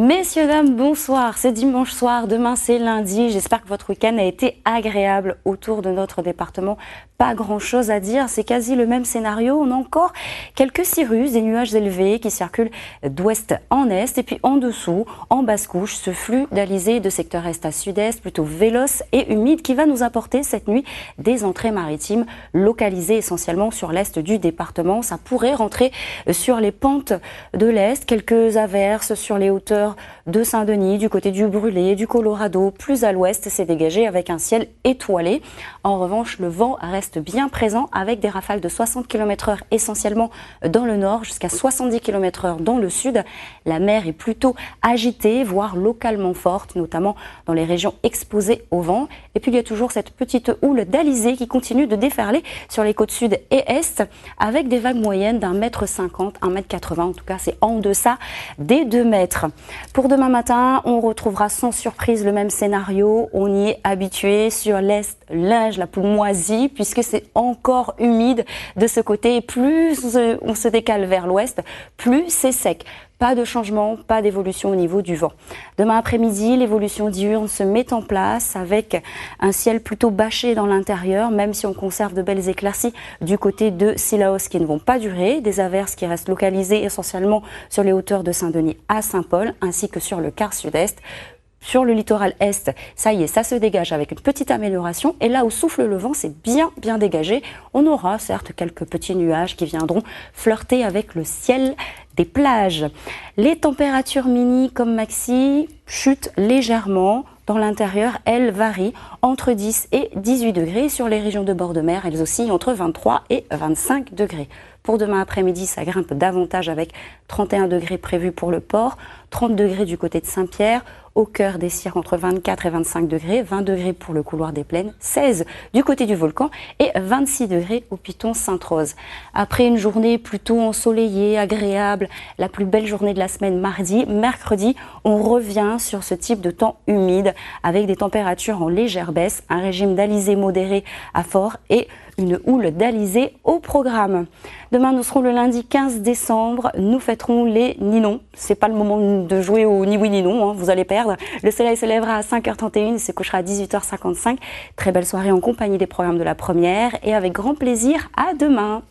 Messieurs, dames, bonsoir, c'est dimanche soir, demain c'est lundi, j'espère que votre week-end a été agréable autour de notre département. Pas grand chose à dire, c'est quasi le même scénario, on a encore quelques cirrus, des nuages élevés qui circulent d'ouest en est et puis en dessous, en basse couche, ce flux d'alizé de secteur est à sud-est, plutôt véloce et humide qui va nous apporter cette nuit des entrées maritimes localisées essentiellement sur l'est du département. Ça pourrait rentrer sur les pentes de l'est, quelques averses sur les hauteurs de Saint-Denis, du côté du Brûlé, du Colorado, plus à l'ouest, c'est dégagé avec un ciel étoilé. En revanche, le vent reste bien présent avec des rafales de 60 km/h essentiellement dans le nord, jusqu'à 70 km/h dans le sud. La mer est plutôt agitée, voire localement forte, notamment dans les régions exposées au vent. Et puis il y a toujours cette petite houle d'alizé qui continue de déferler sur les côtes sud et est, avec des vagues moyennes d'1,50 m, 1,80 m, en tout cas c'est en deçà des 2 mètres. Pour demain matin, on retrouvera sans surprise le même scénario. On y est habitué sur l'est, linge la plus moisie, puisque c'est encore humide de ce côté. Et plus on se décale vers l'ouest, plus c'est sec. Pas de changement, pas d'évolution au niveau du vent. Demain après-midi, l'évolution diurne se met en place avec un ciel plutôt bâché dans l'intérieur, même si on conserve de belles éclaircies du côté de Sillaos qui ne vont pas durer. Des averses qui restent localisées essentiellement sur les hauteurs de Saint-Denis à Saint-Paul, ainsi que sur le quart sud-est. Sur le littoral est, ça y est, ça se dégage avec une petite amélioration. Et là où souffle le vent, c'est bien dégagé. On aura certes quelques petits nuages qui viendront flirter avec le ciel des plages. Les températures mini comme maxi chutent légèrement. Dans l'intérieur, elles varient entre 10 et 18 degrés. Sur les régions de bord de mer, elles oscillent entre 23 et 25 degrés. Pour demain après-midi, ça grimpe davantage avec 31 degrés prévus pour le port, 30 degrés du côté de Saint-Pierre, au cœur des Cires entre 24 et 25 degrés, 20 degrés pour le couloir des plaines, 16 du côté du volcan et 26 degrés au Piton Sainte-Rose. Après une journée plutôt ensoleillée, agréable, la plus belle journée de la semaine mardi, mercredi, on revient sur ce type de temps humide avec des températures en légère baisse, un régime d'alizé modéré à fort et une houle d'alizé au programme. Demain, nous serons le lundi 15 décembre. Nous fêterons les Ninons. C'est pas le moment de jouer au ni oui ni non, hein, vous allez perdre. Le soleil se lèvera à 5h31 et se couchera à 18h55. Très belle soirée en compagnie des programmes de la première et avec grand plaisir à demain.